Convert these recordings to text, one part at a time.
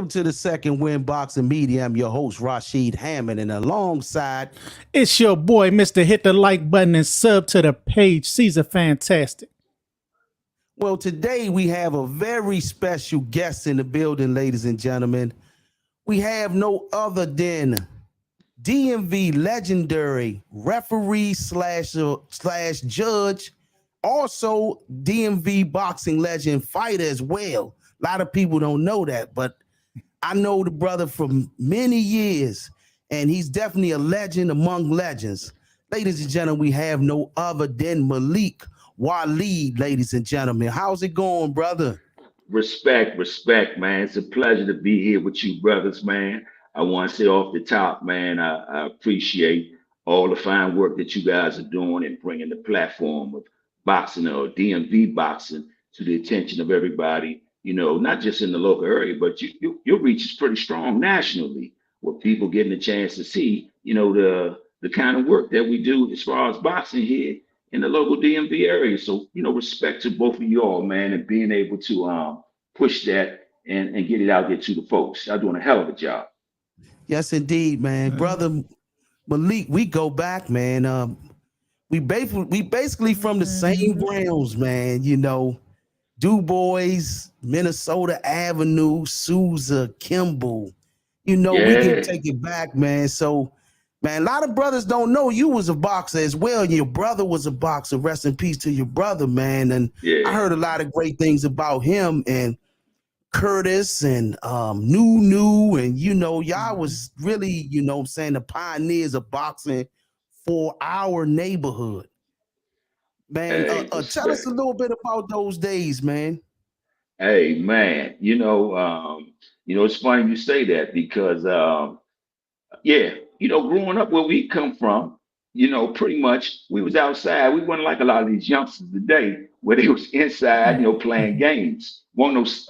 Welcome to the Second Win Boxing Media. I'm your host, Rashid Hammond, and alongside, It's your boy, Mr. Hit the like button and sub to the page. Caesar Fantastic. well, today we have a very special guest in the building, ladies and gentlemen. We have no other than DMV legendary referee slash judge, also DMV boxing legend fighter as well. A lot of people don't know that, but I know the brother from many years, and he's definitely a legend among legends. Ladies and gentlemen, we have no other than Malik Waleed, ladies and gentlemen. How's it going, brother? Respect, man. It's a pleasure to be here with you, brothers, man. I want to say off the top, man, I appreciate all the fine work that you guys are doing and bringing the platform of boxing or DMV boxing to the attention of everybody. Not just in the local area, but your reach is pretty strong nationally, with people getting a chance to see, the kind of work that we do as far as boxing here in the local DMV area. So, respect to both of y'all, man, and being able to push that and get it out there to the folks. Y'all doing a hell of a job. Yes, indeed, man. Brother Malik, we go back, man. We basically from the same grounds, man. Du Bois, Minnesota Avenue, Sousa, Kimball. We can Yeah, take it back, man. So, man, a lot of brothers don't know you was a boxer as well. Your brother was a boxer. Rest in peace to your brother, man. And I yeah. heard a lot of great things about him and Curtis and New, and y'all was really, what I'm saying, the pioneers of boxing for our neighborhood. Man, Hey, tell us a respect. little bit about those days, man. Hey, man. It's funny you say that because yeah, growing up where we come from, pretty much we was outside. We wasn't like a lot of these youngsters today where they was inside, playing games. One of those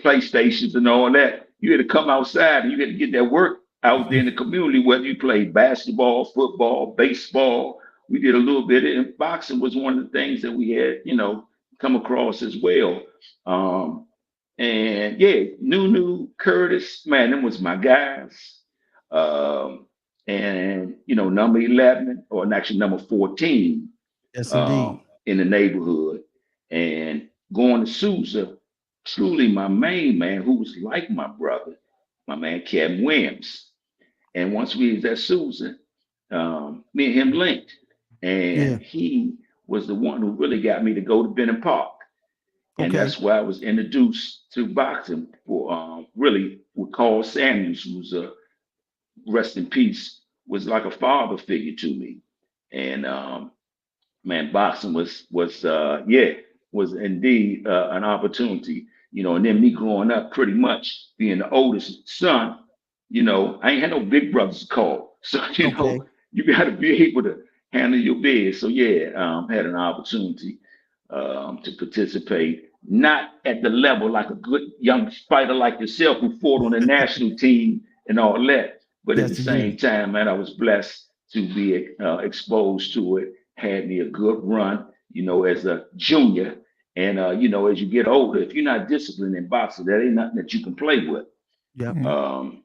PlayStations and all that. You had to come outside and you had to get that work out there in the community, whether you played basketball, football, baseball. We did a little bit, and boxing was one of the things that we had, come across as well. Um, and yeah, Nunu, Curtis, man, them was my guys. Um, and number 11, or actually number 14, Yes, indeed. in the neighborhood. And going to Sousa, truly my main man, who was like my brother, my man Kevin Williams. And once we was at Sousa, me and him linked. Yeah. And he was the one who really got me to go to Benton Park. And Okay. that's where I was introduced to boxing for really with Carl Samuels, who's a rest in peace, was like a father figure to me. And man, boxing was indeed an opportunity. And then me growing up, pretty much being the oldest son, I ain't had no big brothers to call, so Okay. you got to be able to handle your biz. So yeah, had an opportunity to participate, not at the level like a good young fighter like yourself who fought on the national team and all that. But at the Yes, same indeed. time, man, I was blessed to be exposed to it. Had me a good run, as a junior. And as you get older, if you're not disciplined in boxing, that ain't nothing that you can play with. Yep. Um,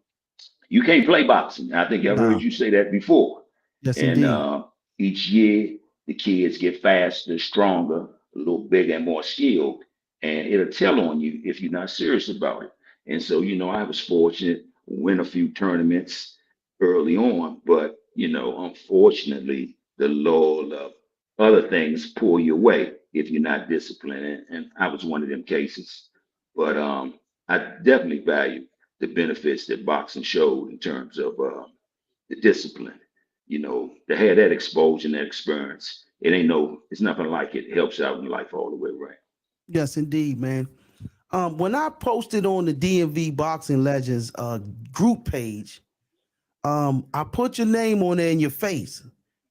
you can't play boxing. I think I've heard Nah. you say that before. Yes, And indeed. each year, the kids get faster, stronger, a little bigger, and more skilled. And it'll tell on you if you're not serious about it. And so, I was fortunate to win a few tournaments early on, but, unfortunately, the law of other things pull you away if you're not disciplined. And I was one of them cases. But I definitely value the benefits that boxing showed in terms of the discipline. To have that exposure and that experience, it's nothing like it. It helps out in life all the way around. Yes, indeed, man. When I posted on the DMV Boxing Legends group page, I put your name on there in your face,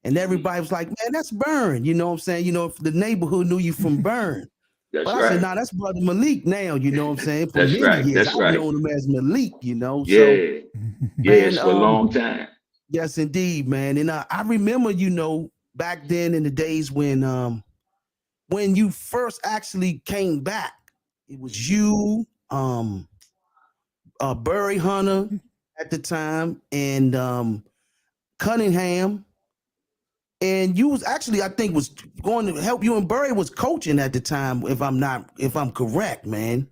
and Mhm. everybody was like, "Man, that's Burn." You know what I'm saying? If the neighborhood knew you from Burn. But That's I said, right. "Nah, that's brother Malik now." You know what I'm saying? For That's many right. years, That's I've right. known him as Malik. So, Yeah. man, Yes, for a long time. yes, indeed, man. And I remember, back then in the days when you first actually came back, it was you, Burry Hunter at the time, and Cunningham. And you was actually, I think, was going to help you, and Burry was coaching at the time, if I'm correct, man.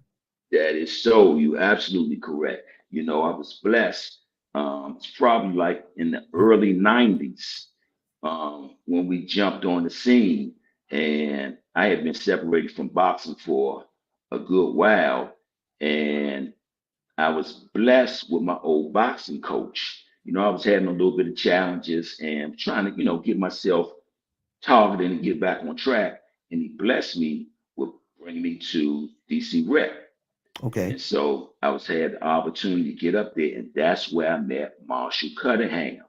That is so. You absolutely correct. I was blessed. It's probably like in the early '90s when we jumped on the scene, and I had been separated from boxing for a good while, and I was blessed with my old boxing coach. I was having a little bit of challenges and trying to, get myself targeted and get back on track. And he blessed me with bringing me to DC Rec. Okay. And so I was had the opportunity to get up there, and that's where I met Marshall Cunningham.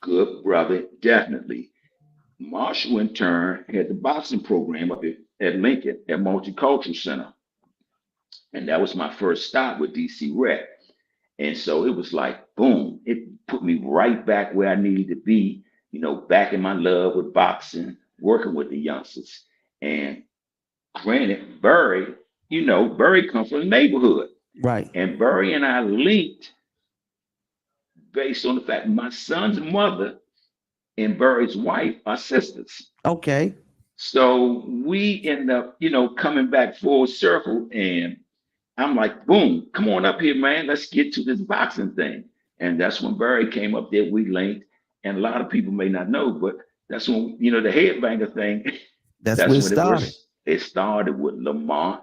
Good brother, definitely. Marshall, in turn, had the boxing program up at Lincoln at Multicultural Center. And that was my first stop with DC Rec. And so it was like, boom, it put me right back where I needed to be, back in my love with boxing, working with the youngsters. And granted, Burry comes from the neighborhood. Right. And Burry and I linked based on the fact my son's mother and Burry's wife are sisters. Okay. So we end up, coming back full circle. And I'm like, boom, come on up here, man. Let's get to this boxing thing. And that's when Barry came up there. We linked. And a lot of people may not know, but that's when, the headbanger thing, That's that's where it when started. it started with Lamont,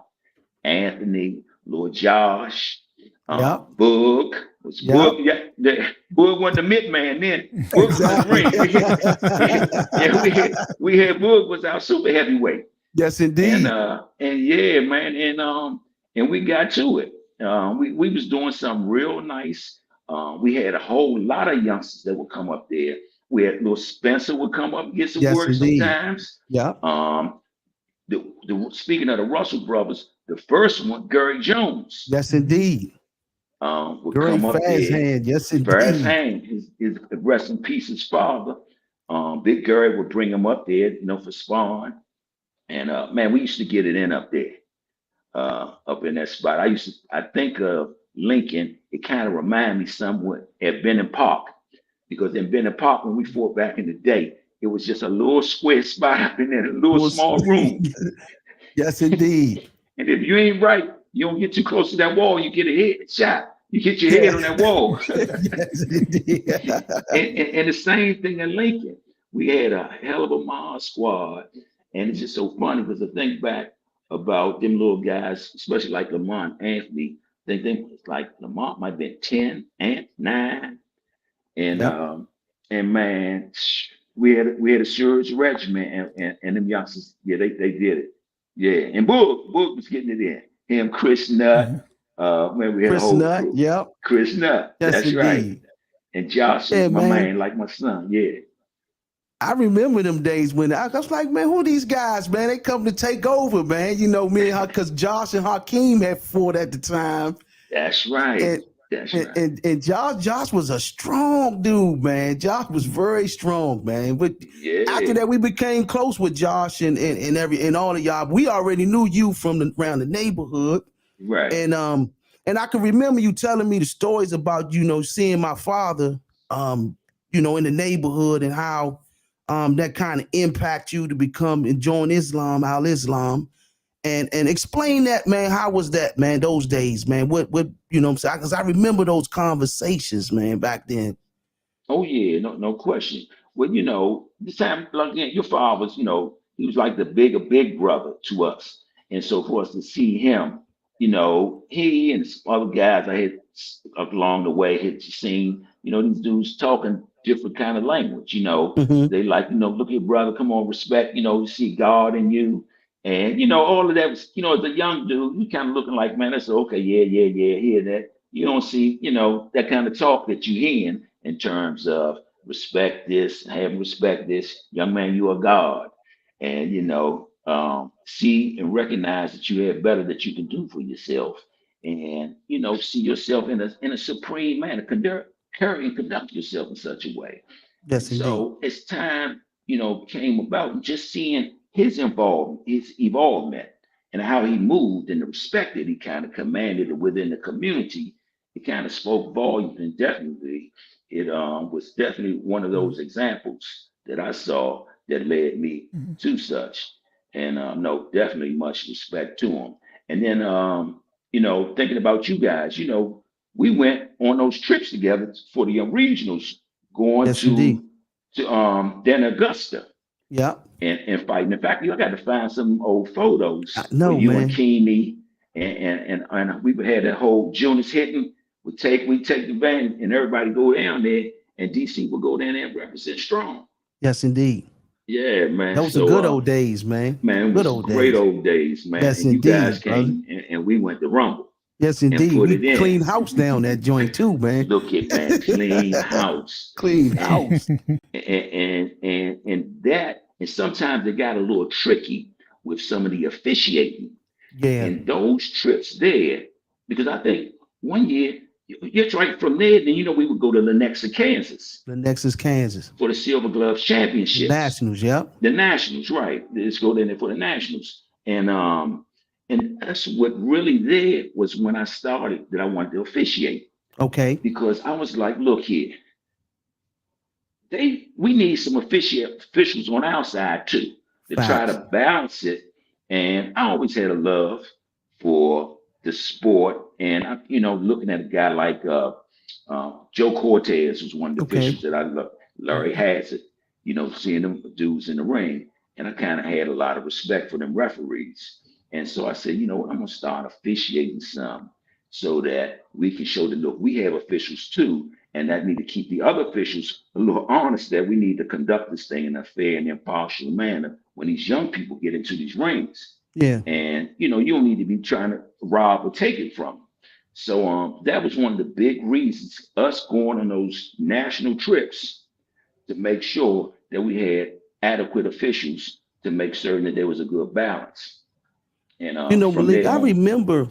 Anthony, Lord Josh, Yep. Boog. Was Yep. Boog, Boog wasn't the mid man then. Boog was the ring. Yeah, we had Boog was our super heavyweight. Yes, indeed. And yeah, man, and we got to it. We was doing something real nice. We had a whole lot of youngsters that would come up there. We had little Spencer would come up and get some Yes, work indeed. sometimes. Yep. Speaking of the Russell brothers, the first one, Gary Jones, Yes, indeed. would Great come up fast there. hand. Yes, Fast indeed. hand, his rest in peace, his father. Big Gary would bring him up there, for sparring. And man, we used to get it in up there, up in that spot. I think of Lincoln, it kind of reminded me somewhat at Benton Park, because in Benton Park, when we fought back in the day, it was just a little square spot up in there, a little small room. Yes, indeed. And if you ain't right, you don't get too close to that wall, you get a head shot. You hit your head on that wall. Yes, indeed. And the same thing in Lincoln. We had a hell of a mod squad. And it's just so funny because I think back about them little guys, especially like Lamont Anthony. They think it's like Lamont might have been 10 and 9. And Yep. and man, we had a surge regiment and them youngsters, yeah, they did it. Yeah. And Boog was getting it in. Him, Chris Nutt, man, we had a Chris whole Nutt. crew. Yep. Chris Nutt, Yes, that's right. indeed. And Josh Yeah, is my man. man, like my son. Yeah. I remember them days when I was like, man, who are these guys, man? They come to take over, man. Me and her, because Josh and Hakeem had fought at the time. That's right. And That's right. and Josh was a strong dude, man. Josh was very strong, man. But Yeah. after that, we became close with Josh and all of y'all. We already knew you from around the neighborhood. Right. And I can remember you telling me the stories about, seeing my father, in the neighborhood, and how that kind of impact you to become and join Islam, Al Islam. And explain that, man. How was that, man? Those days, man. What I'm saying? Because I remember those conversations, man, back then. Oh yeah, no question. Well, this time like again, your father was, he was like the big brother to us. And so for us to see him, he and some other guys I had along the way had seen, these dudes talking different kind of language, Mhm. they like, look here, brother, come on, respect, you see God in you. And all of that was, as a young dude, you kind of looking like, man, that's okay, yeah, hear that. You don't see, that kind of talk that you hearing in terms of respect this, have respect this, young man, you are God. And see and recognize that you have better that you can do for yourself. And see yourself in a supreme manner, carry and conduct yourself in such a way. Yes, And indeed. so as time, came about, just seeing his evolvement and how he moved and the respect that he kind of commanded within the community. it kind of spoke volumes, and definitely it was definitely one of Mhm. those examples that I saw that led me Mhm. to such. And no, definitely much respect to him. And then thinking about you guys, we went on those trips together for the regionals, going Yes, indeed. to then Augusta Yeah, and fighting. In fact, I got to find some old I photos with know, you and man. Keeney, and we had that whole Jonas hitting. We take the van and everybody go down there, and DC will go down there and represent strong. Yes, indeed. Yeah, man. Those are So, good old days, man. man, it Good was old great days. old days, man. Yes, And you guys indeed, brother. came and we went to Rumble Yes, and indeed. put We it in. cleaned house down that joint too, man. Look at man, clean house, Clean and house. and that, and sometimes it got a little tricky with some of the officiating Yeah, and those trips there, because I think one year you're right from there. Then we would go to Lenexa, Kansas the next is Kansas. for the Silver Gloves The Championships, Nationals. Yep. the Nationals, right? Let's go there for the Nationals, and that's what really there was when I started that I wanted to officiate Okay. because I was like, look here, we need some officials on our side too to try Facts. to balance it. And I always had a love for the sport, and looking at a guy like Joe Cortez was one of the Okay. officials that I love. Larry Mhm. Hazzard, seeing them dudes in the ring, and I kind of had a lot of respect for them referees. And so I said, what, I'm gonna start officiating some so that we can show that look, we have officials too, and that need to keep the other officials a little honest that we need to conduct this thing in a fair and impartial manner when these young people get into these rings. Yeah. And you don't need to be trying to rob or take it from them. So that was one of the big reasons us going on those national trips to make sure that we had adequate officials to make certain that there was a good balance. And from Malik, there I on, remember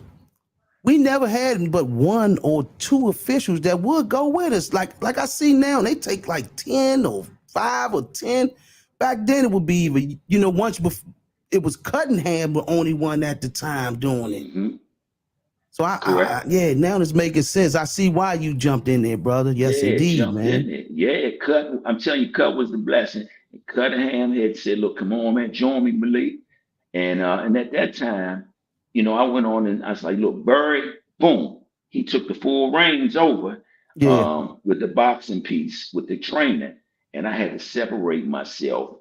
we never had but one or two officials that would go with us. Like I see now, they take like 10 or 5 or 10. Back then it would be even, once before it was Cuttingham, the only one at the time doing it. mhm, So correct. yeah, now it's making sense. I see why you jumped in there, brother. Yes, Yeah, indeed, jumped in man. there. Yeah, cut. I'm telling you, cut was the blessing. And Cunningham had said, "Look, come on, man, join me, Malik." And at that time, I went on and I was like, "Look, Burry, boom." He took the full reins over Yeah, with the boxing piece, with the training, and I had to separate myself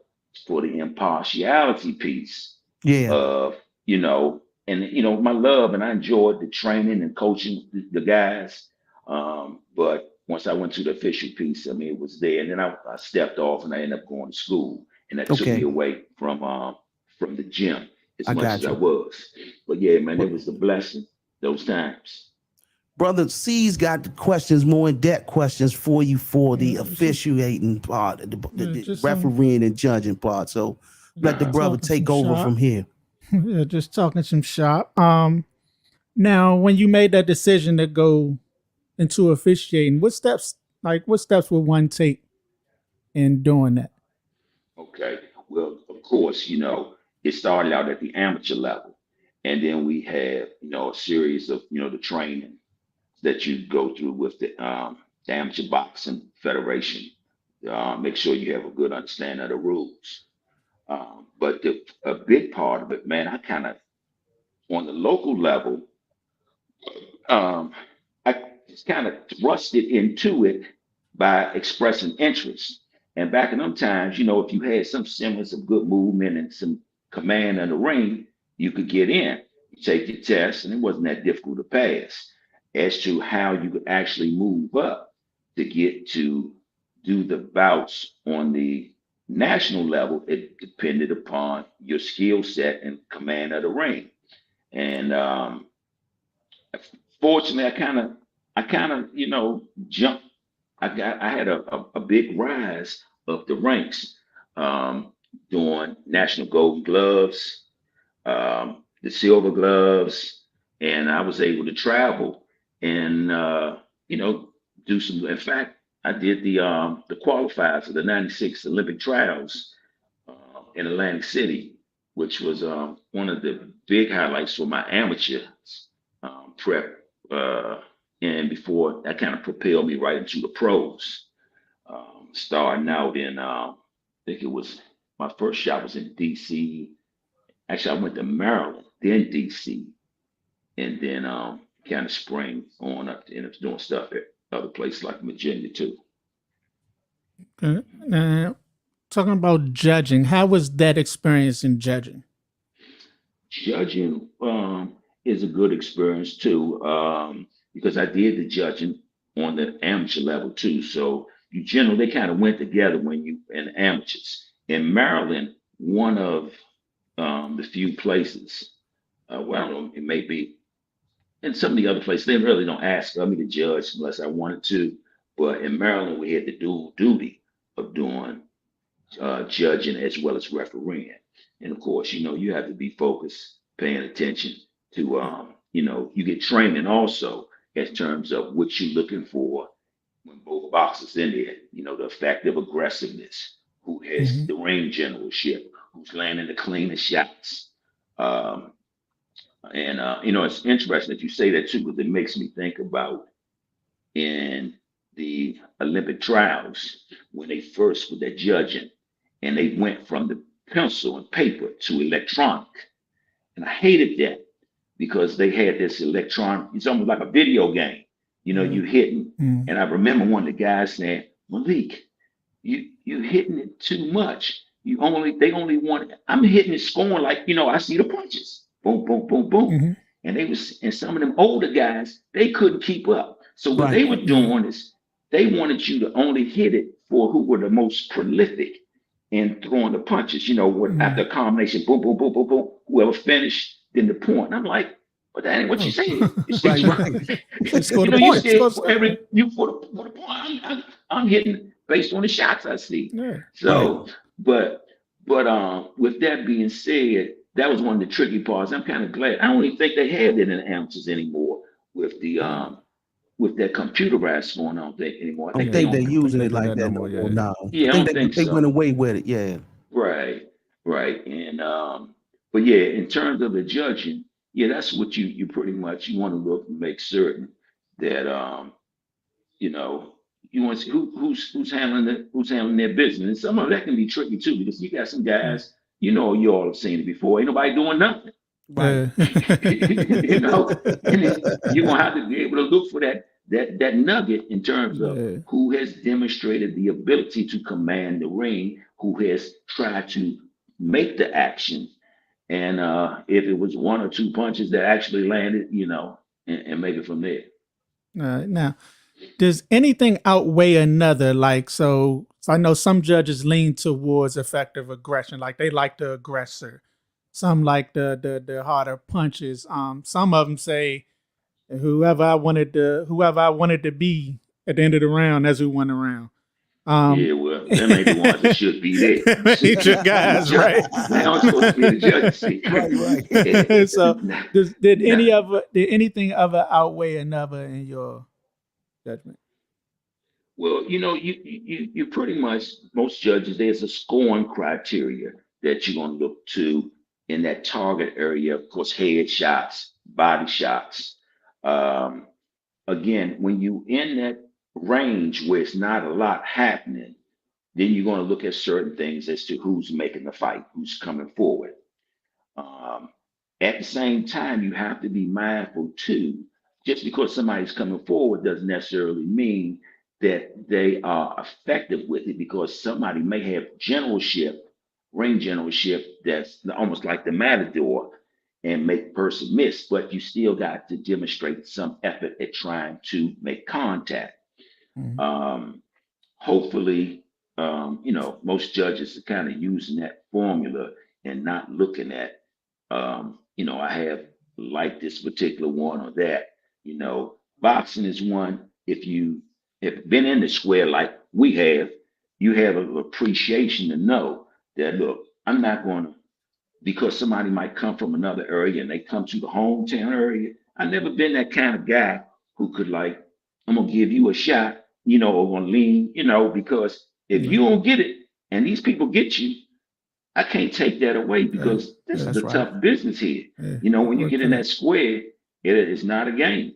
for the impartiality piece yeah. of my love, and I enjoyed the training and coaching the guys. But once I went to the official piece, I mean, it was there, and then I stepped off, and I ended up going to school, and that took me Okay, away from the gym as I much as got I you. was. But yeah, man, it But was a blessing those times. brother C's got the questions, more in-depth questions for you for the Yeah, officiating part, the just refereeing and judging part. So let the Uh-huh. brother talking some take over from shop. here. Yeah, just talking some shop. Now when you made that decision to go into officiating, what steps would one take in doing that? Okay. Well, of course, it started out at the amateur level, and then we have a series of the training that you go through with the Amateur Boxing Federation. Make sure you have a good understanding of the rules. But a big part of it, man, I kind of, on the local level, um, I just kind of thrusted into it by expressing interest. And back in them times, if you had some semblance of good movement and some command in the ring, you could get in. You take your test, and it wasn't that difficult to pass. As to how you could actually move up to get to do the bouts on the national level, it depended upon your skill set and command of the ring. And fortunately, I kind of, jumped. I had a big rise of the ranks, um, doing national gold gloves, the silver gloves, and I was able to travel and you know do some. In fact, I did the qualifiers of the '96 Olympic trials in Atlantic City, which was one of the big highlights for my amateur prep. And before that kind of propelled me right into the pros. Starting out in, I think it was my first shot was in DC. Actually, I went to Maryland, then DC, and then kind of sprang on up to end up doing stuff at other places like Virginia too. Okay. Now, talking about judging, how was that experience in judging? Judging is a good experience too, because I did the judging on the amateur level too. So you generally they kind of went together when you in amateurs. In Maryland, one of the few places, well, I don't know, it may be in some of the other places, they really don't ask me to judge unless I wanted to. But in Maryland, we had the dual duty of doing judging as well as refereeing. And of course, you have to be focused, paying attention to, you get training also in terms of what you're looking for when both boxers in there, the effective aggressiveness, who has Mm-hmm. the ring generalship, who's landing the cleanest shots. Um, and it's interesting that you say that too, because it makes me think about in the Olympic trials when they first with their judging and they went from the pencil and paper to electronic. And I hated that because they had this electronic, it's almost like a video game. You hitting. Mm-hmm. And I remember one of the guys saying, Malik, you hitting it too much. They only want I'm hitting it scoring like, I see the punches. Boom, boom, boom, boom. Mm-hmm. And some of them older guys, they couldn't keep up. So what Right. they were doing is they wanted you to only hit it for who were the most prolific in throwing the punches, after a combination, boom, boom, boom, boom, boom, whoever finished, then the point. And I'm like, but that ain't what you saying. Right, right. Score the You point. said Score- for every you for the point. I'm hitting based on the shots I see. Yeah. So, but with that being said, that was one of the tricky parts. I'm kind of glad. I don't even think they have that in the amateurs anymore with the with that computerized going on thing anymore. I I don't think they think they're don't. using they it do like that no that no more, more yeah. now. Yeah, I I think don't think they so. went away with it. Yeah. Right, right. And but yeah, in terms of the judging, yeah, that's what you pretty much you want to look and make certain that you know, you want to see who's handling their business. And some of that can be tricky too, because you got some guys, you all have seen it before. Ain't nobody doing nothing. Right. And then you're gonna have to be able to look for that nugget in terms of Yeah. who has demonstrated the ability to command the ring, who has tried to make the action, and if it was one or two punches that actually landed, and maybe from there. Now, does anything outweigh another? Like, so I know some judges lean towards effective aggression, like they like the aggressor. Some like the harder punches. Some of them say whoever I wanted to be at the end of the round, that's who won the round. Yeah, well, them ain't the ones that should be there. See, Major guys, right? they aren't supposed to be the judges. See. Right, right. So, Nah, did anything ever outweigh another in your judgment? well, you pretty much most judges. There's a scoring criteria that you're gonna look to in that target area. Of course, head shots, body shots. Um, Again, when you in that range where it's not a lot happening, then you're going to look at certain things as to who's making the fight, who's coming forward. Um, at the same time, you have to be mindful too. Just because somebody's coming forward doesn't necessarily mean that they are effective with it, because somebody may have generalship, ring generalship, that's almost like the matador and make the person miss, but you still got to demonstrate some effort at trying to make contact. Mhm. Hopefully, most judges are kind of using that formula and not looking at, I have like this particular one or that. Boxing is one. If you have been in the square like we have, you have an appreciation to know that, look, I'm not going to, because somebody might come from another area and they come to the hometown area. I've never been that kind of guy who could like, I'm gonna give you a shot, or gonna lean, because if you don't get it and these people get you, I can't take that away, because this is That's a right. tough business here. Yeah. When you get in that square, it is not a game.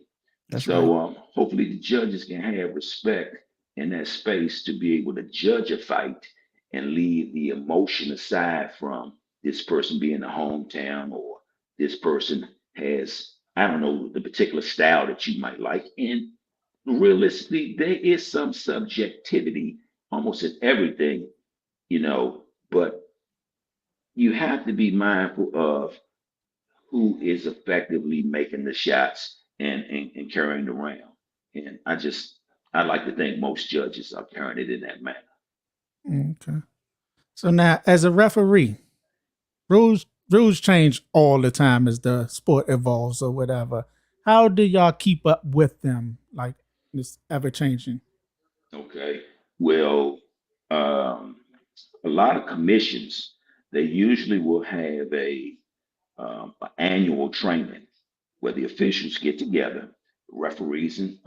That's So right. hopefully the judges can have respect in that space to be able to judge a fight and leave the emotion aside from this person being a hometown or this person has, I don't know, the particular style that you might like. And realistically, there is some subjectivity almost in everything, you know, but you have to be mindful of who is effectively making the shots and carrying the round. And I like to think most judges are carrying it in that manner. Okay. So now, as a referee, rules change all the time as the sport evolves or whatever. How do y'all keep up with them? Like it's ever changing. Okay. Well, um, a lot of commissions, they usually will have a annual training where the officials get together, referees and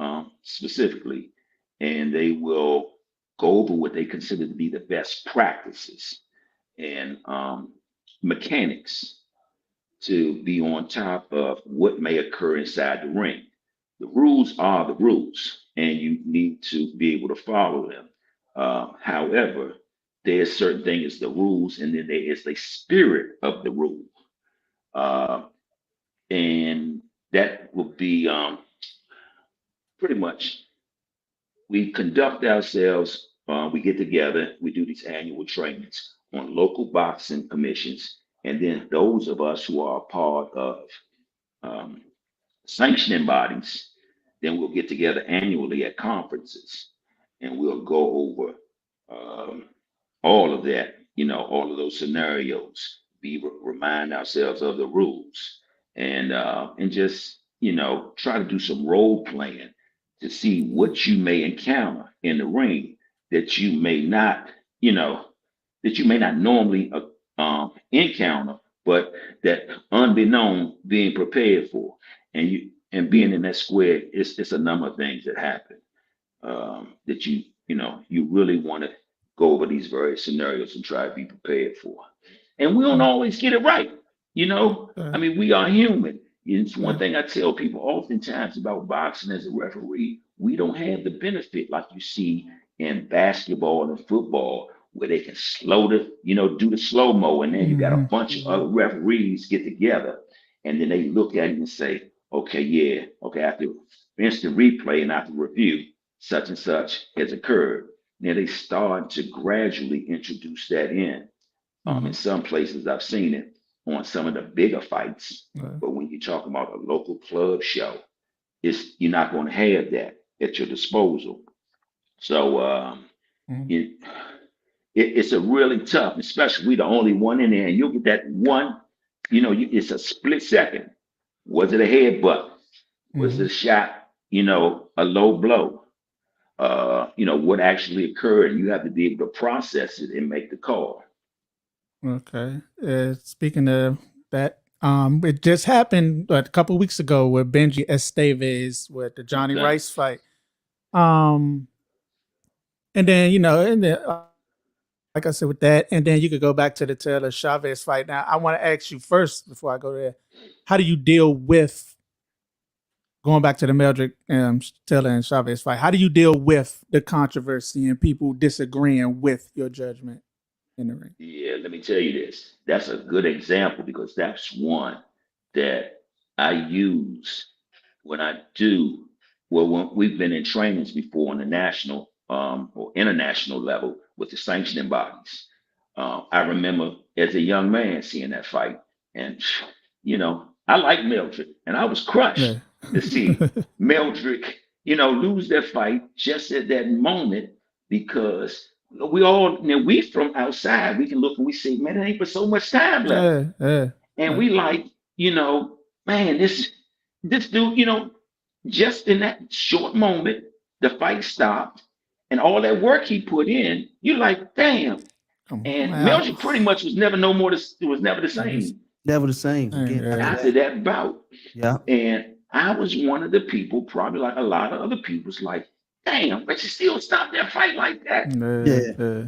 specifically, and they will go over what they consider to be the best practices and mechanics to be on top of what may occur inside the ring. The rules are the rules, and you need to be able to follow them. However, there's certain things, the rules, and then there is the spirit of the rule. Uh, and that will be pretty much we conduct ourselves, we get together, we do these annual trainings on local boxing commissions, and then those of us who are a part of um, sanctioning bodies, then we'll get together annually at conferences and we'll go over um, all of that, all of those scenarios, remind ourselves of the rules and just, try to do some role playing to see what you may encounter in the ring that you may not, you know, that you may not normally encounter, but that unbeknown being prepared for, and being in that square, it's a number of things that happen that you really want to go over these various scenarios and try to be prepared for. And we don't Mm, always get it right. I uh, mean, we are human. It's one uh, thing I tell people oftentimes about boxing as a referee. We don't have the benefit like you see in basketball and football, where they can do the slow mo, and then you got a mhm, bunch of Mhm. other referees get together, and then they look at it and say, okay, yeah, okay, after instant replay and after review, such and such has occurred. Now they start to gradually introduce that in mhm, some places, I've seen it on some of the bigger fights. uh, But when you talk about a local club show, you're not going to have that at your disposal. So mhm, it, it's a really tough, especially we the only one in there, and you'll get that one. It's a split second. Was it a headbutt? Was it mhm. a shot? A low blow? What actually occurred? You have to be able to process it and make the call. Okay. Speaking of that, it just happened a couple weeks ago with Benji Estevez with the Johnny Okay. Rice fight. Um, and then and then like I said with that, and then you could go back to the Taylor Chavez fight. Now, I want to ask you first before I go there, how do you deal with going back to the Meldrick Taylor and Chavez fight? How do you deal with the controversy and people disagreeing with your judgment in the ring? Yeah, let me tell you this. That's a good example because that's one that I use when I do. Well, when we've been in trainings before on the national or international level with the sanctioning bodies. I remember as a young man seeing that fight, and I like Mildred, and I was Yeah. crushed to see Mildred, lose that fight just at that moment because we all, we from outside, we can look and we say, man, there ain't but so much time left. Yeah, yeah, And yeah. we like, man, this dude, just in that short moment, the fight stopped and all that work he put in, you're like, damn. Come on, And man. Melchior pretty much was never no more, it was never the This, same Never the same again after after that. that bout. Yeah. And I was one of the people, probably like a lot of other people's like, damn, Richard still stopped that fight like that, Yeah.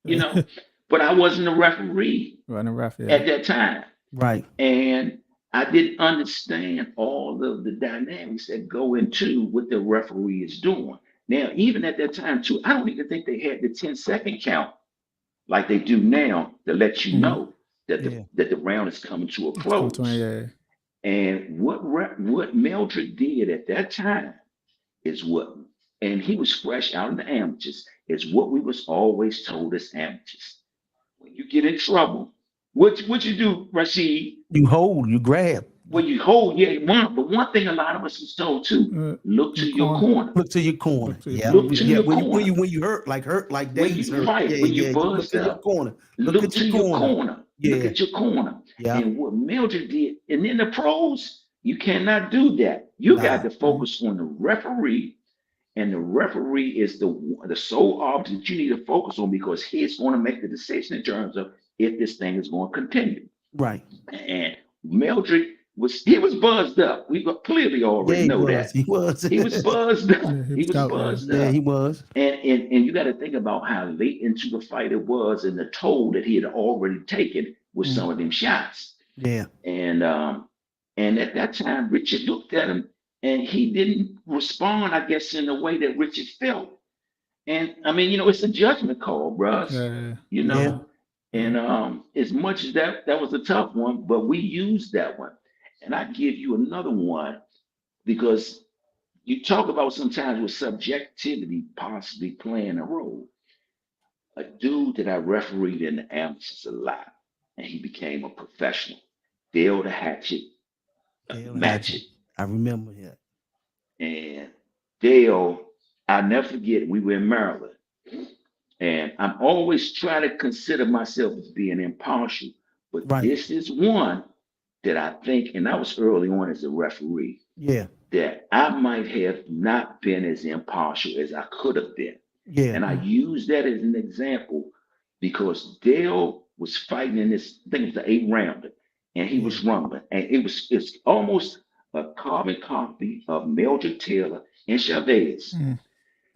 you know. But I wasn't a referee running rough, yeah. at that time. Right. And I didn't understand all of the dynamics that go into what the referee is doing. Now, even at that time, too, I don't even think they had the 10-second count like they do now to let you Mm-hmm. know that Yeah. the round is coming to a It's come to close. yeah. And what Mildred did at that time is what, and he was fresh out of the amateurs, is what we was always told as amateurs. When you get in trouble, what you do, Rashid? You hold, you grab. When you hold, yeah, but one thing a lot of us was told too: look Your to your corner. corner, Look to your corner. Look to your Yeah. look corner. to Yeah. Yeah. your When you when corner. you when you hurt like When days you hurt. right, Yeah, when you yeah. You look buzzed to your up, corner. Look look at your to your corner. corner, look Yeah. at your corner. Yeah. And what Mildred did, and in the pros, you cannot do that. You got Nah. to focus on the referee, and the referee is the sole object you need to focus on because he's going to make the decision in terms of if this thing is going to continue. Right. And Mildred was buzzed up. We clearly Yeah, already he know was. that. He was. He was buzzed up. Yeah. He He was was out there. buzzed Yeah, he up. was. And you got to think about how late into the fight it was and the toll that he had already taken with Mm. some of them shots. Yeah. And at that time, Richard looked at him and he didn't respond, I guess, in the way that Richard felt. And I mean, it's a judgment call, bruh. Yeah. You Yeah. know. And as much as that was a tough one, but we used that one. And I give you another one because you talk about sometimes with subjectivity possibly playing a role. A dude that I refereed in the amateurs a lot, and he became a professional. Dale the Hatchet Dale Hatchet. Matchett. I remember that. And Dale, I'll never forget, we were in Maryland. And I'm always trying to consider myself as being impartial. But Right. this is one that I think, and I was early on as a referee, Yeah. that I might have not been as impartial as I could have been. Yeah. And I use that as an example because Dale was fighting in this, I think it was the 8 rounder, and he Yeah. was rumbling. And it's almost a carbon copy of Mildred Taylor and Chavez. Mm.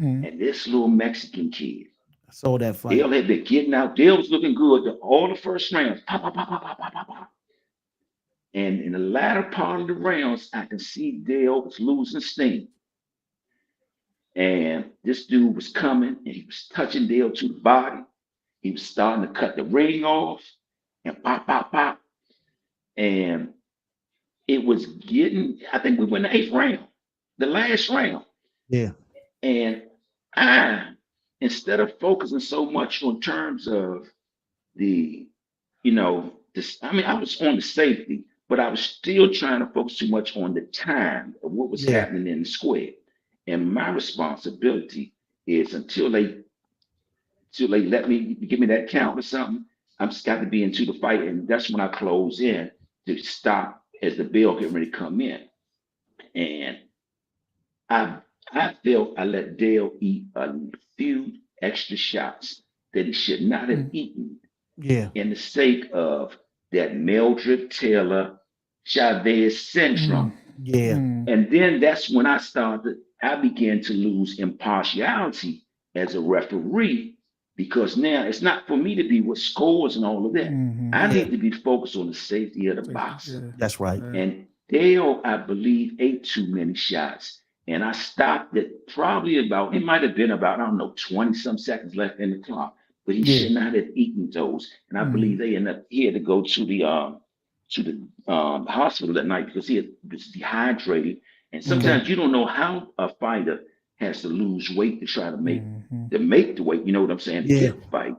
Mm. And this little Mexican kid, I saw that fight. Dale had been getting out. Dale was looking good all the first rounds. Pop, pop, pop, pop, pop, pop, pop, pop. And in the latter part of the rounds, I can see Dale was losing steam. And this dude was coming and he was touching Dale to the body. He was starting to cut the ring off and pop, pop, pop. And it was getting, I think we went the 8th round, the last round. Yeah. And I, instead of focusing so much on terms of the, this, I mean, I was on the safety, but I was still trying to focus too much on the time of what was Yeah. happening in the square. And my responsibility is until they let me give me that count or something, I'm just got to be into the fight, and that's when I close in to stop as the bell getting ready to come in. And I I felt I let Dale eat a few extra shots that he should not have Mm. eaten Yeah. in the sake of that Mildred Taylor Chavez Mm. syndrome. Yeah. Mm. And then that's when I began to lose impartiality as a referee because now it's not for me to be with scores and all of that. Mm-hmm. I Yeah. need to be focused on the safety of the Safety. boxer. Yeah. That's right. Yeah. And Dale, I believe, ate too many shots. And I stopped at probably about, it might have been about, I don't know, 20 some seconds left in the clock. But he Yeah. should not have eaten those. And I Mm. believe he had to go to the hospital that night because he was dehydrated. And Okay. sometimes you don't know how a fighter has to lose weight to try Mm-hmm. to make the weight, you know what I'm saying, to Yeah. get the fight.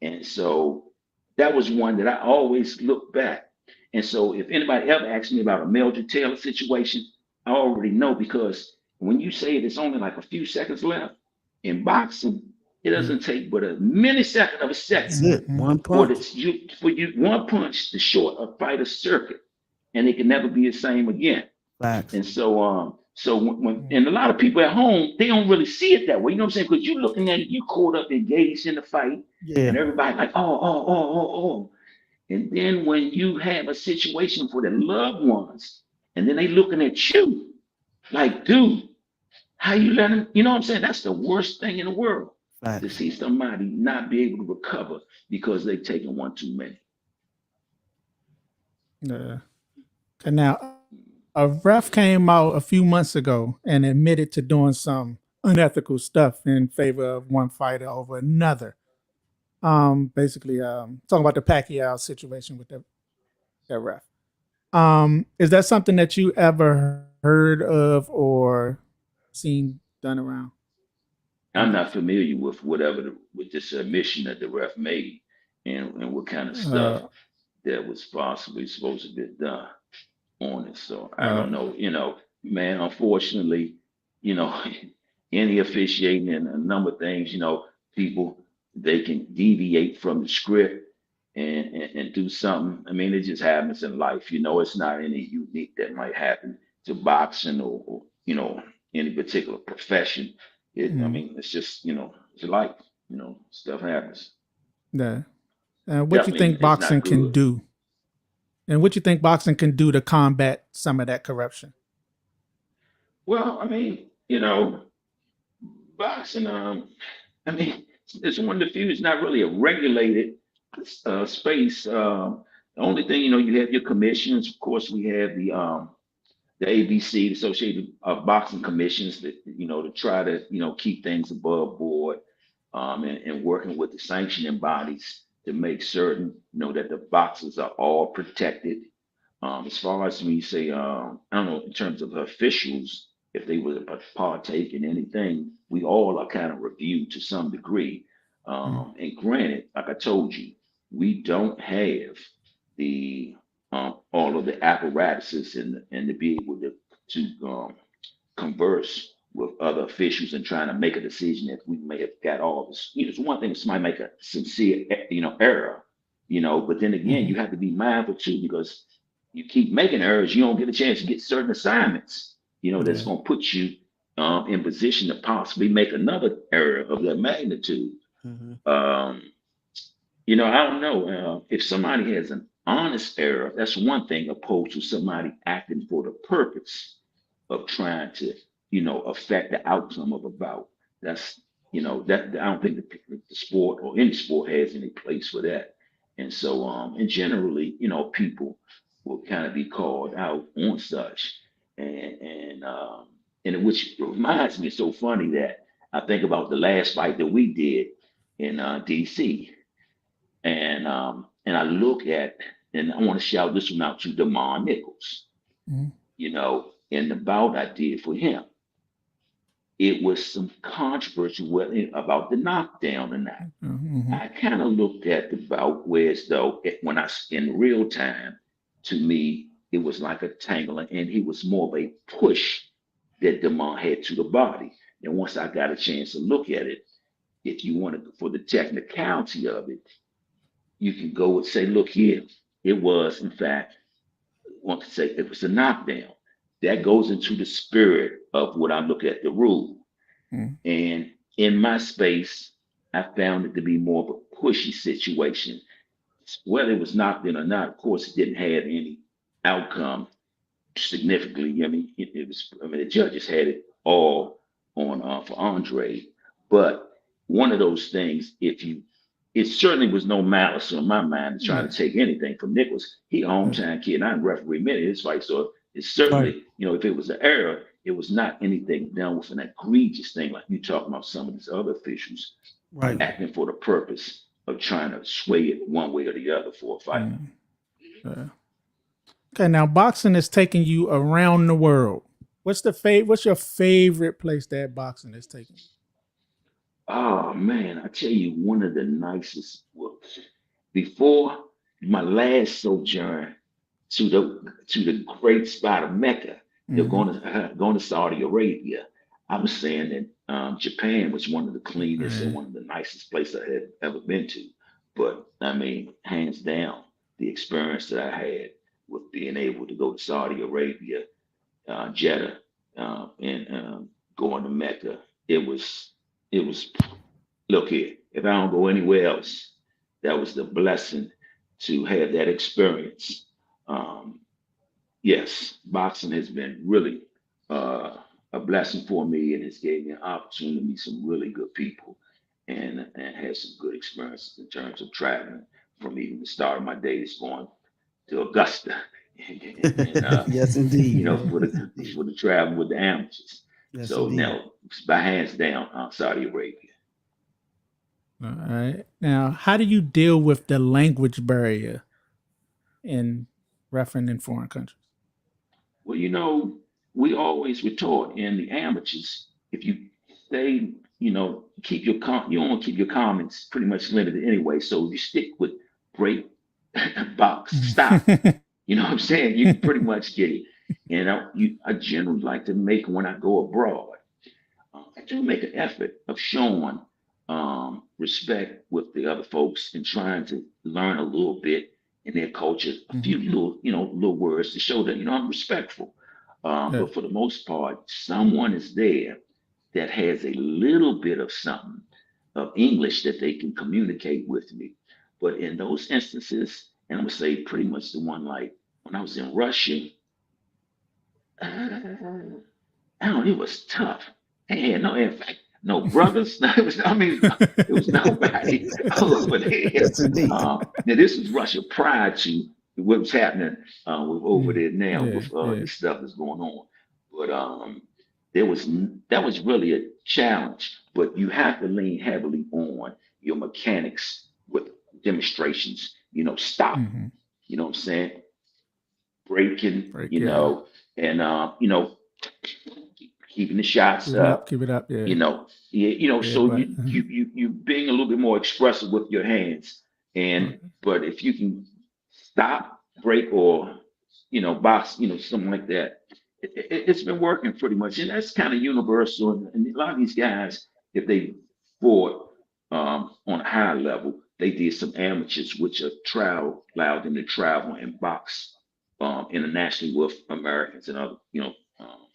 And so that was one that I always look back. And so if anybody ever asks me about a Mildred Taylor situation, I already know because when you say it's only like a few seconds left in boxing, it Yeah. doesn't take but a millisecond of a That's second it. Mm-hmm. One for punch. you one punch to short a fighter's circuit, and it can never be the same again. Facts. And so and a lot of people at home, they don't really see it that way. You know what I'm saying? Because you're looking at it, you caught up, engaged in the fight, Yeah. and everybody like, oh. And then when you have a situation for the loved ones, and then they looking at you like, dude, how you let them, you know what I'm saying? That's the worst thing in the world to Facts. see somebody not be able to recover because they've taken one too many. Yeah. Okay, now a ref came out a few months ago and admitted to doing some unethical stuff in favor of one fighter over another. Basically, talking about the Pacquiao situation with that ref. Is that something that you ever heard of or seen done around in I'm not boxing? familiar with with this admission that the ref made, and what kind of stuff Uh, that was possibly supposed to be done on it. So I uh, don't know. Man, unfortunately, you know, any officiating and a number of things, people they can deviate from the script and do something. I mean, it just happens in life. It's not any unique that might happen to boxing or any particular profession. I mm, mean, it's just, it's life. Stuff happens. yeah. What you Definitely, think it's boxing not can good. do, and what you think boxing can do to combat some of that corruption? Well, I mean, boxing, I mean, it's one of the few. It's not really a regulated space. The only thing, you have your commissions. Of course, we have the ABC, the Associated Boxing Commissions, that to try to keep things above board, and working with the sanctioning bodies to make certain that the boxers are all protected. As far as when you say, I don't know, in terms of officials, if they would partake in anything, we all are kind of reviewed to some degree. Mm, And granted, like I told you, we don't have the all of the apparatuses and to be able to converse with other officials and trying to make a decision if we may have got all this. It's one thing if somebody make a sincere, error, but then again, mhm, you have to be mindful too because you keep making errors, you don't get a chance to get certain assignments, that's yeah. going to put you in position to possibly make another error of that magnitude. Mhm. Um, I don't know if somebody has an honest error. That's one thing, opposed to somebody acting for the purpose of trying to, affect the outcome of a bout. That's, that I don't think the sport or any sport has any place for that. And so, and generally, people will kind of be called out on such, and which reminds me, it's so funny that I think about the last fight that we did in DC, and I look at, and I want to shout this one out to Demond Nichols, Mhm, in the bout I did for him. It was some controversy about the knockdown or not. mhm, I kind of looked at the bout whereas though when I in real time, to me, it was like a tangling, and he was more of a push that Demond had to the body. And once I got a chance to look at it, if you want to, for the technicality of it, you can go and say, look here, it was, in fact, want to say it was a knockdown. That goes into the spirit of what I look at the rule. mhm, And in my space, I found it to be more of a pushy situation. Whether it was knocked in or not, of course, it didn't have any outcome significantly. I mean, it was. I mean, the judges had it all on for Andre, but one of those things, if you, it certainly was no malice on my mind to try to yeah. take anything from Nichols. He a Yeah. hometown kid, and I referee many of his fights, so it's Right. certainly, if it was an error, it was not anything done with an egregious thing like you talking about some of these other officials Right. acting for the purpose of trying to sway it one way or the other for a fight. Mm, yeah. Okay, now boxing is taking you around the world. What's your favorite place that boxing is taking Oh man, I tell you, one of the nicest books. Before my last sojourn to the great spot of Mecca, you? they're Hmm. going to Saudi Arabia. I was saying that Japan was one of the cleanest and one of the nicest places I had ever been to. But I mean, hands down, the experience that I had with being able to go to Saudi Arabia, Jeddah, and going to Mecca, it was look here, if I don't go anywhere else, that was the blessing to have that experience. Um, yes, boxing has been really uh, a blessing for me, and it's gave me an opportunity to meet some really good people and have some good experiences in terms of traveling from even the start of my days going to Augusta and Yes, you indeed. know, Yeah. for the travel with the amateurs. Yes, So indeed. now, by hands down, Saudi Arabia. All right. Now, how do you deal with the language barrier in refereeing in foreign countries? Well, you know, we always were taught in the amateurs, if you stay, you know, keep your you don't want to keep your comments pretty much limited anyway. So if you stick with break, box, stop, you know what I'm saying? You can pretty much get it. And I generally like to make when I go abroad. I do make an effort of showing respect with the other folks and trying to learn a little bit in their culture, a few little, you know, little words to show that, you know, I'm respectful. Yeah. But for the most part, someone is there that has a little bit of something of English that they can communicate with me. But in those instances, and I'm gonna say pretty much the one like when I was in Russia, uh, oh, it was tough. Hey, no, in fact, no brothers. No, it was, I mean, it was nobody over there. Yes, indeed. Now, this was Russia prior to what was happening with over Mm. there now Yeah. with Yeah. the stuff that's going on. But there was that was really a challenge. But you have to lean heavily on your mechanics with demonstrations. You know, stop. Mm-hmm. You know what I'm saying? Breaking. Break. You Yeah. know, and you know, keeping the shots Keep it up. up, Keep it up. Yeah. you know, Yeah. so But you being a little bit more expressive with your hands, and right. but if you can stop, break, or box, something like that, it's been working pretty much, and that's kind of universal. And a lot of these guys, if they fought on a high level, they did some amateurs, which are travel allowed them to travel and box internationally with Americans and other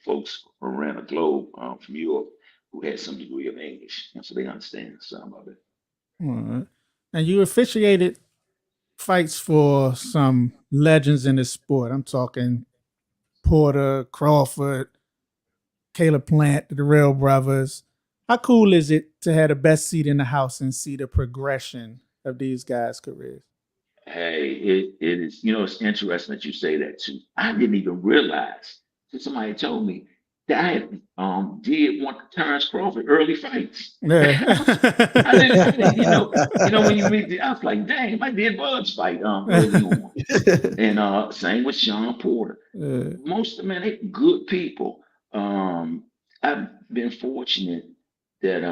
folks around the globe from Europe who had some degree of English, and so they understand some of it. All right. And you officiated fights for some legends in the sport. I'm talking Porter, Crawford, Caleb Plant, the Real Brothers. How cool is it to have the best seat in the house and see the progression of these guys' careers? Hey, it is, it's interesting that you say that too. I didn't even realize that somebody told me that I had, did one of Terrence Crawford early fights. I didn't, when you meet I was like, dang, I did Bud's fight early on. And same with Sean Porter. Most of them, man, they good people. I've been fortunate that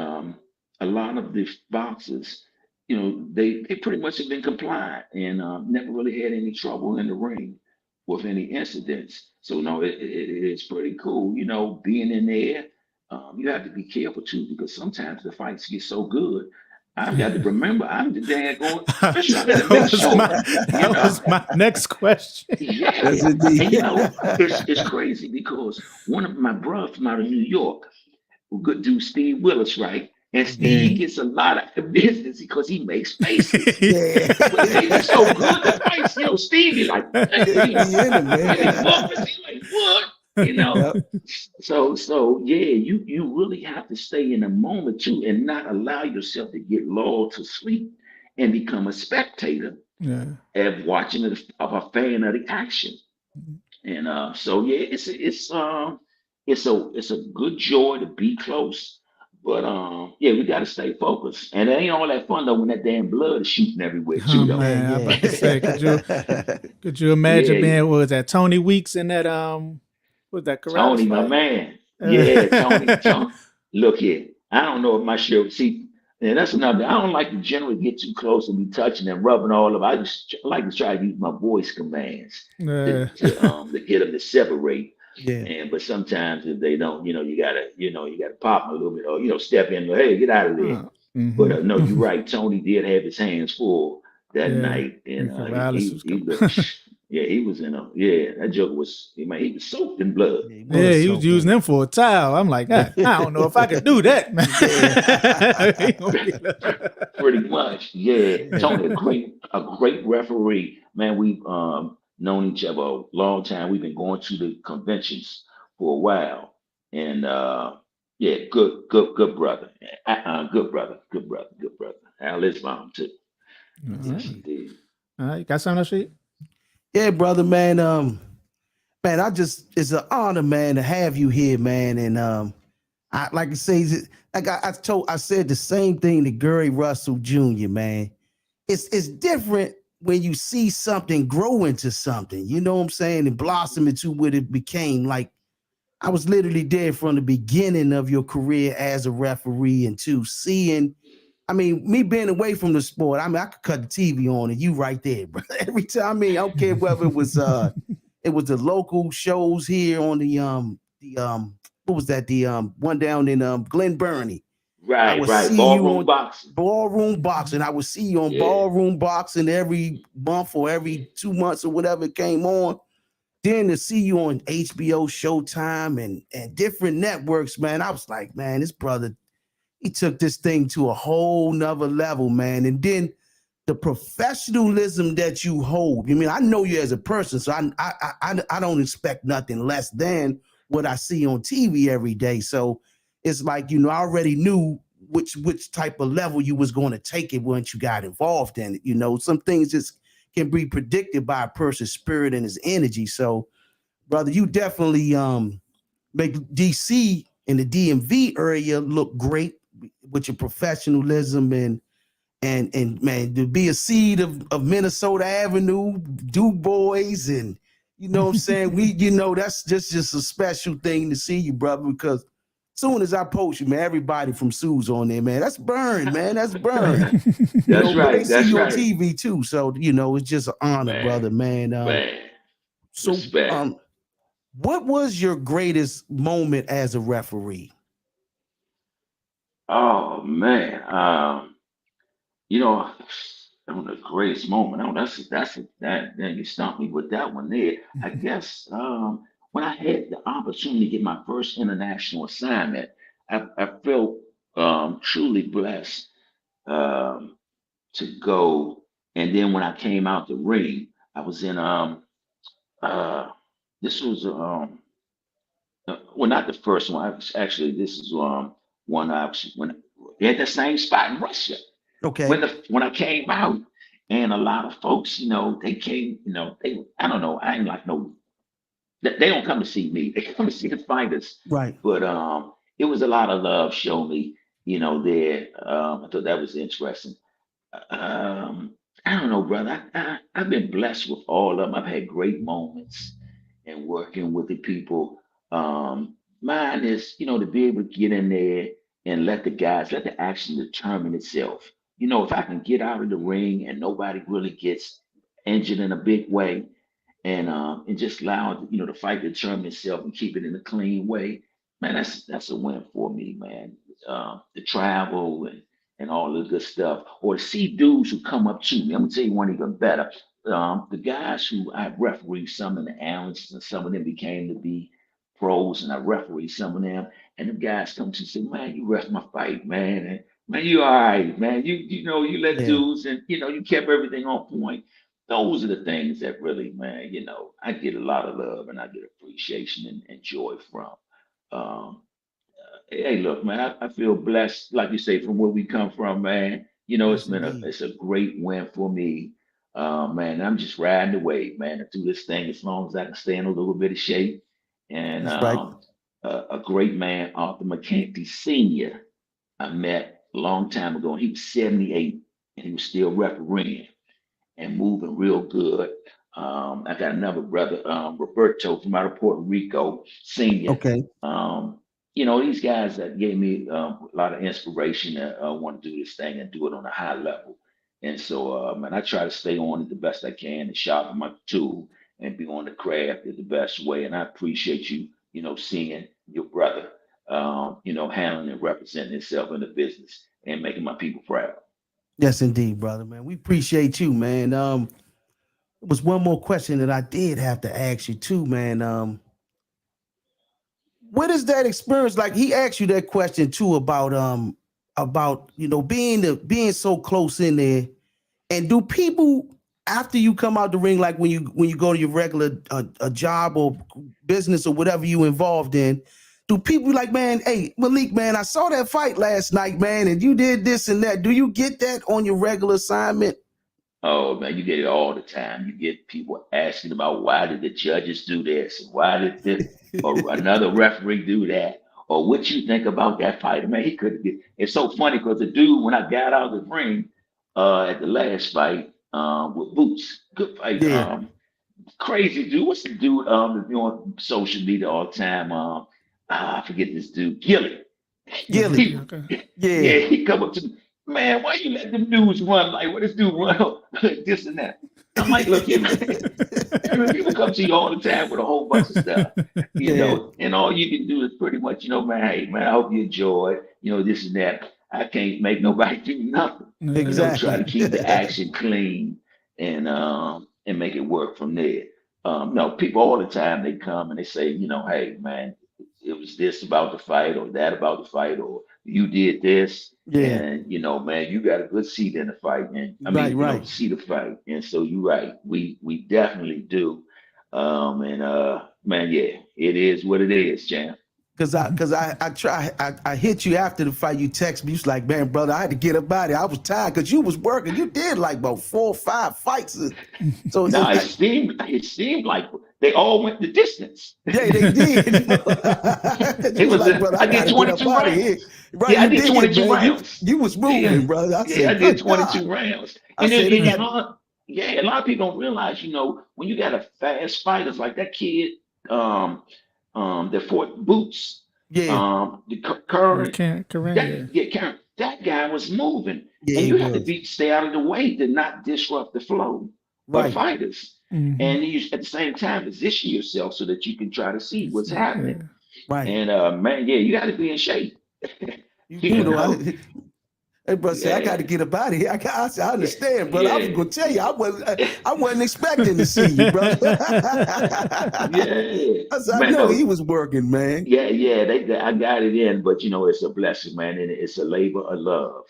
a lot of the boxers, they pretty much have been compliant and never really had any trouble in the ring with any incidents. So no, it's pretty cool. Being in there, you have to be careful too because sometimes the fights get so good. I've got to remember I'm the dad going, especially I got to make sure, you That know. was my next question. Yeah, Yes, and indeed. it's crazy because one of my brothers from out of New York, a good dude, Steve Willis, right? And Steve Mhm. gets a lot of business because he makes faces. Yeah. But they be so good the fights, Steve be like, They "Hey," be in it, and he man. bumpers, he like, what? You know? Yep. So yeah, you really have to stay in the moment too and not allow yourself to get lulled to sleep and become a spectator Yeah. and watching it of a fan of the action. And so yeah, it's a good joy to be close. But yeah, we gotta stay focused. And it ain't all that fun though when that damn blood is shooting everywhere Oh too though. Yeah, man, I yeah. about to say, could you imagine Yeah, being what was that Tony Weeks in that what was that Corrales Tony, my fight? man. Yeah, Tony. Look here. I don't know if my shirt see, and that's another. I don't like to generally get too close and be touching and rubbing all of. I just like to try to use my voice commands to Uh, to get them to separate. Yeah. And but sometimes if they don't, you gotta pop them a little bit, or step in. Hey, get out of there. But mhm. no, you're right. Tony did have his hands full that Yeah, night, and and Corrales was he coming. looked. Yeah, he was in a. Yeah, that joker was. He was soaked in blood. Yeah, he Yeah, was he was so using good. them for a towel. I'm like, I don't know if I could do that, man. He gonna be Pretty much, yeah. Yeah. Tony, a great referee. Man, we've known each other a long time. We've been going to the conventions for a while, and yeah, good brother. Good brother, good brother, good brother. Al is mom too. All Yes, right. Yes, indeed. indeed. All right, got something else, Sheet? Yeah, brother, man. Man, it's an honor, man, to have you here, man. And I like I say, like I said the same thing to Gary Russell Jr., man. It's different when you see something grow into something, you know what I'm saying, and blossom into what it became. Like I was literally there from the beginning of your career as a referee and to seeing. I mean, me being away from the sport, I mean, I could cut the TV on and you right there, bro. Every time, I mean, I don't care whether it was the local shows here on the what was that? The one down in Glen Burnie. I Right, would right. see you Ballroom on boxing. ballroom boxing. I would see you on Yeah. ballroom boxing every month or every 2 months or whatever it came on. Then to see you on HBO, Showtime, and different networks, man, I was like, man, this brother, he took this thing to a whole nother level, man. And then the professionalism that you hold. I mean, I know you as a person, so I don't expect nothing less than what I see on TV every day. So it's like, I already knew which type of level you was going to take it once you got involved in it. Some things just can be predicted by a person's spirit and his energy. So, brother, you definitely make DC and the DMV area look great with your professionalism and man, to be a seed of Minnesota Avenue, Du Bois, and you know what I'm saying? That's just a special thing to see you, brother, because soon as I post you, man, everybody from Sue's on there, man. That's burned, man. That's burned. That's But they right. see That's you on right. TV too. So, it's just an honor, Man, brother, man. man. So Respect. what was your greatest moment as a referee? Oh man. You know, on the greatest moment. Oh, that then you stumped me with that one there. I guess when I had the opportunity to get my first international assignment, I felt truly blessed um, to go. And then when I came out the ring, I was in uh this was well, not the first one. Actually, this is one I was when they had the same spot in Russia Okay. when I came out, and a lot of folks, they came, they I don't know, I ain't like no, they don't come to see me, they come to see the fighters, Right. but it was a lot of love shown me, there. I thought that was interesting. Um, I don't know, brother. I've been blessed with all of them. I've had great moments in working with the people. Mine is, to be able to get in there and let the action determine itself. If I can get out of the ring and nobody really gets injured in a big way, and just allow the fight to determine itself and keep it in a clean way, man, that's a win for me, man. The travel and all the good stuff, or to see dudes who come up to me. I'm gonna tell you one even better. The guys who I refereed, some of the analysts, and some of them became to be pros, and I refereed some of them. And the guys come to say, "Man, you ref my fight, man, and man, you all right, man. You let Yeah. dudes, and you kept everything on point." Those are the things that really, man, I get a lot of love and I get appreciation and joy from. Um, Hey, look, man, I feel blessed, like you say, from where we come from, man. Yes, indeed. It's a great win for me, man. I'm just riding the wave, man, and do this thing as long as I can stay in a little bit of shape. And That's right. a great man, Arthur McKenty Senior, I met a long time ago. He was 78, and he was still refereeing and moving real good. I got another brother, Roberto from out of Puerto Rico, senior. Okay. These guys that gave me a lot of inspiration to want to do this thing and do it on a high level. And so, man, I try to stay on it the best I can and sharpen my tool and be on the craft in the best way. And I appreciate you, seeing your brother, handling and representing himself in the business and making my people proud. Yes, indeed, brother, man. We appreciate you, man. There was one more question that I did have to ask you too, man. What is that experience like? He asked you that question too about being so close in there. And do people after you come out the ring, like when you go to your regular a job or business or whatever you involved in, do people be like, man, hey Malik, man, I saw that fight last night, man, and you did this and that. Do you get that on your regular assignment? Oh man, you get it all the time. You get people asking about why did the judges do this, and why did this or another referee do that, or what you think about that fighter. Man, he could get. It's so funny because the dude when I got out of the ring at the last fight with Boots, good fight. Yeah, Crazy dude. What's the dude that's on social media all the time? I forget this dude, Gilly. Yeah, Gilly. yeah, He, okay. Yeah, yeah, he come up to me, man. Why you let them dudes run like what this dude run like this and that? I'm like, look here, man. Every people come to you all the time with a whole bunch of stuff, yeah, and all you can do is pretty much, man, hey, man, I hope you enjoy it, this and that. I can't make nobody do nothing, try exactly. to keep the action clean and make it work from there. No, people all the time they come and they say, hey, man, it was this about the fight or that about the fight or you did this. Yeah, And man, you got a good seat in the fight, and I right, mean, right. see the fight, and so you're right. We definitely do, and man, yeah, it is what it is, Jam. Cause I hit you after the fight. You text me. You was like, man, brother, I had to get up out of here. I was tired because you was working. You did like about 4 or 5 fights. So Now it's it like, seemed it seemed like they all went the distance. yeah, they did. You It was was like, brother, I I did gotta get up 22 out of here. rounds. Right, Yeah, I you did did, 22 man. You rounds. you was Yeah, moving, brother. I yeah, I said, did good God. 22 rounds. I And said it got a lot of people don't realize, when you got a fast fighters like that kid, um, that fought Boots, yeah, the current, Karen, that yeah. yeah, Karen, that guy was moving, yeah, and he you have to was. stay out of the way to not disrupt the flow of the Right, fighters, Hmm. and you at the same time position yourself so that you can try to see what's happening. Yeah. right. And man, yeah, you got to be in shape. You do you know. know, Hey, bro, say I got to yeah, get up out of here. I said, I yeah, understand, brother. I was yeah. gonna tell you, I wasn't expecting to see you, brother. Yeah, I said, I man. know he No, was working, man. yeah, yeah. I got it in, but it's a blessing, man, and it's a labor of love.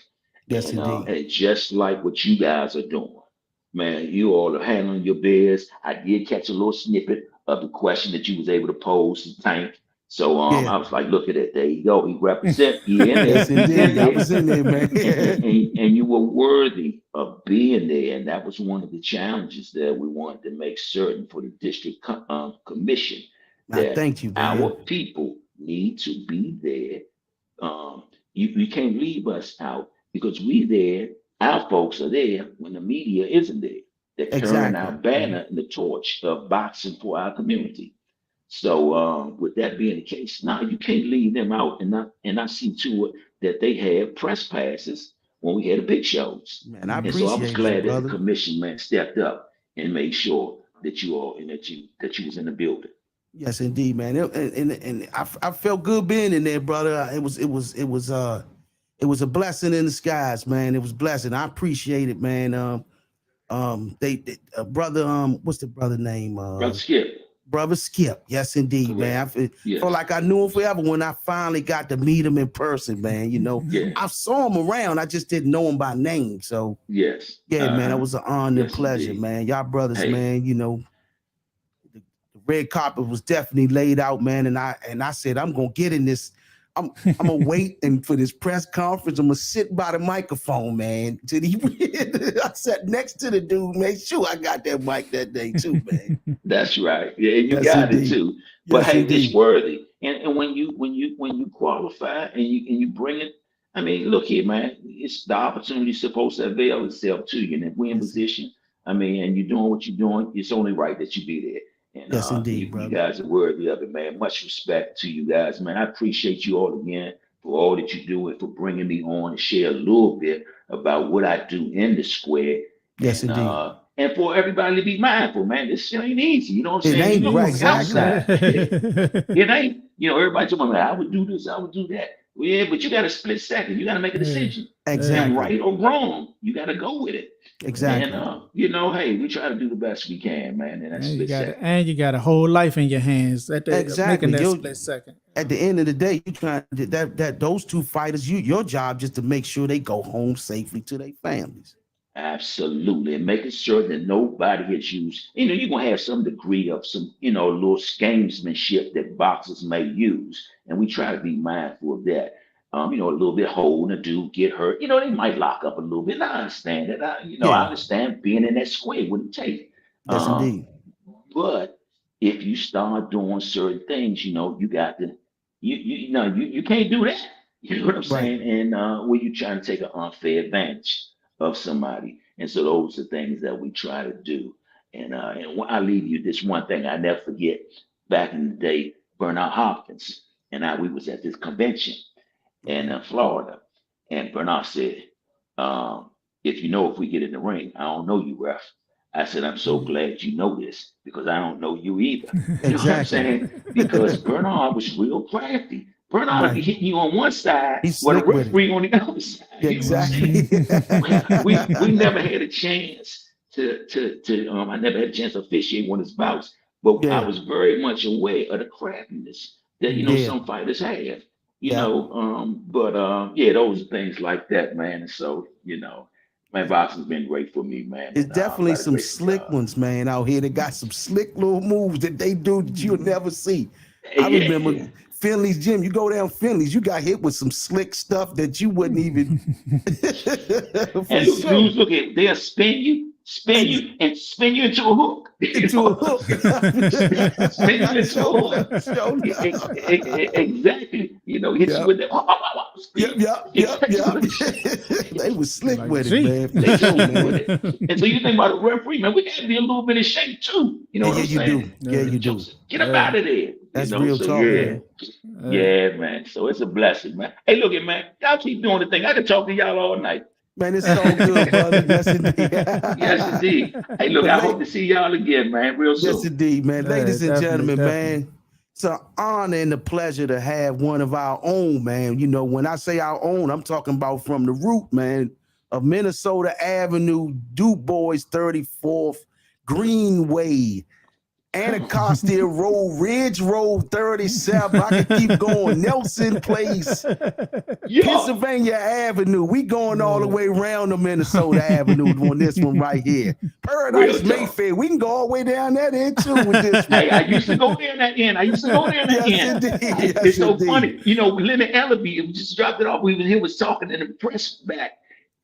Yes, indeed. And just like what you guys are doing, man, you all are handling your biz. I did catch a little snippet of the question that you was able to pose to Tank. So Yeah. I was like, look at it, there you go. He represent, he in Yes, there, he's in indeed. I there. was in there, man. And you were worthy of being there. And that was one of the challenges that we wanted to make certain for the district commission I that thank you, our man. people need to be there. You can't leave us out because we there, our folks are there when the media isn't there. They're carrying our Exactly. banner and the torch of boxing for our community. So with that being the case, now you can't leave them out and I see to it that they had press passes when we had the big shows. Man, I And so I was appreciate you, glad that the brother. commission man stepped up and made sure that you all and that you was in the building. Yes, indeed, man. I felt good being in there, brother. It was a blessing in the skies, man. It was a blessing. I appreciate it, man. They brother, what's the brother name? Brother Skip, Brother Skip. Yes, indeed, man. correct. Felt Yes. like I knew him forever when I finally got to meet him in person, man. Yeah. I saw him around. I just didn't know him by name. So Yes. yeah, man, it Uh-huh. was an honor and Yes, pleasure, indeed. man. Y'all brothers, Hey, man. The red carpet was definitely laid out, man. And I said, I'm gonna get in this. I'm I'm gonna wait and for this press conference. I'm gonna sit by the microphone, man. Till he, I sat next to the dude, man. Sure, I got that mic that day too, man. that's right. Yeah, and you Yes, got it indeed. too. But Yes, hey, it's indeed. worthy. And when you qualify and you bring it, I mean, look here, man. It's the opportunity supposed to avail itself to you. And if we're in Yes, position, I mean, and you're doing what you're doing, it's only right that you be there. And yes, indeed, you brother. guys are worthy of it, man. Much respect to you guys, man. I appreciate you all again for all that you do and for bringing me on and share a little bit about what I do in the square Yes, indeed. and for everybody to be mindful, man. This shit ain't easy. You know what I'm It saying? You ain't know, right, from the exactly. outside, it ain't. Everybody talking about, I would do this, I would do that. Well, yeah, but you got a split second. You got to make a Yeah. decision. And Exactly. right or wrong, you got to go with it. And Exactly. hey, we try to do the best we can, man. In that split second. And you got a whole life in your hands at the making Exactly. that You split second. at the end of the day, you trying to that those two fighters, your job just to make sure they go home safely to their families. Absolutely. And making sure that nobody gets used. You're going to have some degree of some, little gamesmanship that boxers may use. And we try to be mindful of that. a little bit holding a dude get hurt. They might lock up a little bit. And I understand that. I Yeah. understand being in that square wouldn't take. Yes, Um, indeed. but if you start doing certain things, you got to, you can't do that. You know what I'm Right. saying? And when you trying to take an unfair advantage of somebody, and so those are things that we try to do. And I leave you this one thing I never forget. Back in the day, Bernard Hopkins and we was at this convention in Okay. Florida, and Bernard said, if we get in the ring, I don't know you, ref. I said, I'm so Mhm. glad you know this because I don't know you either. You know what I'm Exactly. saying? Because Bernard was real crafty. Bernard would be Right. hitting you on one side He's while the slick with it. referee on the other side. You know what I'm saying? Exactly. We never had a chance to I never had a chance to officiate one of his bouts, but I Yeah. was very much aware of the craftiness that Mm. Yeah. some fighters have. Yeah. But yeah, those are things like that, man. And so, man, boxing's been great for me, man, It's and definitely got a some great slick ones, man, out here. They got some slick little moves that they do that you'll never see. I remember yeah. Finley's gym. You go down Finley's, you got hit with some slick stuff that you wouldn't even for And look, sure. dudes, look at they'll Ex- spin you into a hook. into a hook. Spin you into a Show enough. hook. Show enough. Exactly. Hit you Yep. with that. Yep. Spin. Yep. Yep. Yep. They was slick Like, with it, gee. man. For They sure, slick with man. it. And so you think about a referee, man, we got to be a little bit in shape too. You know Yeah, what yeah, I'm you do. saying? Yeah, Yeah. you do. Just get up Yeah. out of there. That's real So talk, yeah. man. Yeah, man. So it's a blessing, man. Hey, look at man. Y'all keep doing the thing. I can talk to y'all all night. Man, it's all good, brother. Yes, indeed. Yes, indeed. Hey, look, But I hope to see y'all again, man, real yes, soon. indeed, man. Ladies and Definitely, gentlemen, definitely. man, it's an honor and a pleasure to have one of our own, man. When I say our own, I'm talking about from the root, man, of Minnesota Avenue, Du Bois 34th, Greenway, Anacostia Road, Ridge Road 37. I can keep going. Nelson Place, Yo, Pennsylvania Avenue. We going all the way around to Minnesota Avenue on this one right here. real Paradise talk. Mayfair. We can go all the way down that end too with this one. Hey, I used to go there in that end. I used to go there in that Yes, end. indeed. Hey, Yes, it's so indeed. funny. Leonard Ellaby, we just dropped it off. He was talking in the press back.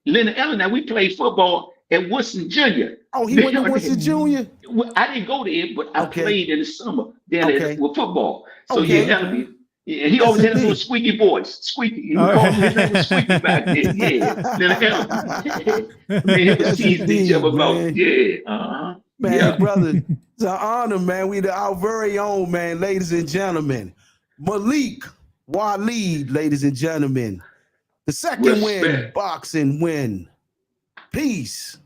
Leonard Ellaby, now we played football at Woodson Jr. Oh, he went to Winston Jr.? Well, I didn't go there, but I Okay. played in the summer then Okay. with football. So Okay. yeah, Ellaby. Yeah, he Yes, always had a little indeed. squeaky voice. Squeaky. He Oh, called his name was Squeaky back then. Yeah. Leonard Ellaby. Me and him was Yes, teasing each other indeed, about, man. yeah. Uh-huh. Man, Yeah. brother, it's an honor, man. Our very own, man, ladies and gentlemen. Malik Waleed, ladies and gentlemen. The second win, Respect. boxing win. Peace.